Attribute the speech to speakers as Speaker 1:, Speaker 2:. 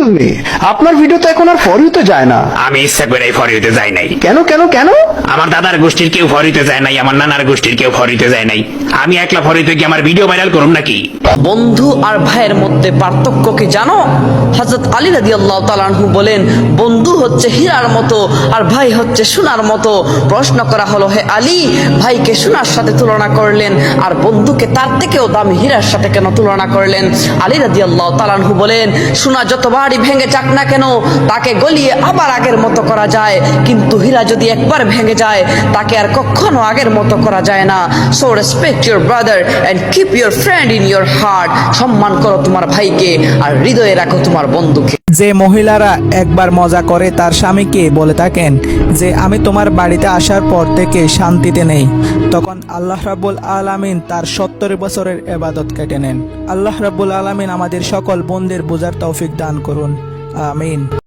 Speaker 1: Excuse me, আপনার video তো এখন আর ফর ইউতে যায় না।
Speaker 2: আমি ইচ্ছা করে ফর ইউতে যাই নাই।
Speaker 1: কেন কেন কেন?
Speaker 2: আমার দাদার গোষ্ঠীর কেউ ফর ইউতে যায় নাই, আমার নানার গোষ্ঠীর কেউ ফর ইউতে যায় নাই। আমি একলা ফর ইউতে কি আমার ভিডিও ভাইরাল করুম নাকি?
Speaker 3: বন্ধু আর ভাইয়ের মধ্যে পার্থক্য কি জানো? হযরত আলী রাদিয়াল্লাহু তাআলা আনহু বলেন, বন্ধু হচ্ছে হীরার মতো আর ভাই হচ্ছে সোনার মতো। প্রশ্ন করা হলো, হে আলী, ভাইকে সোনার সাথে তুলনা করলেন আর বন্ধুকে তার থেকেও দামি হীরার সাথে কেন তুলনা করলেন? আলী রাদিয়াল্লাহু তাআলা আনহু বলেন, সোনা যতবারই ভেঙে যাক না কেন তাকে গলিয়ে আবার আগের মতো করা যায়, কিন্তু হীরা যদি একবার ভেঙে যায় তাকে আর কখনো আগের মতো করা যায় না। So respect your brother and keep your friend in your heart. সম্মান করো তোমার ভাইকে আর হৃদয়ে রাখো তোমার বন্ধুকে।
Speaker 4: যে মহিলারা একবার মজা করে তার স্বামীকে বলে থাকেন যে আমি তোমার বাড়িতে আসার পর থেকে শান্তিতে নেই, তখন আল্লাহ রাব্বুল আলামিন তার 70 বছরের ইবাদত কেটে নেন। আল্লাহ রাব্বুল আলামিন আমাদের সকল বোনদের বোঝার তৌফিক দান করুন, আমিন।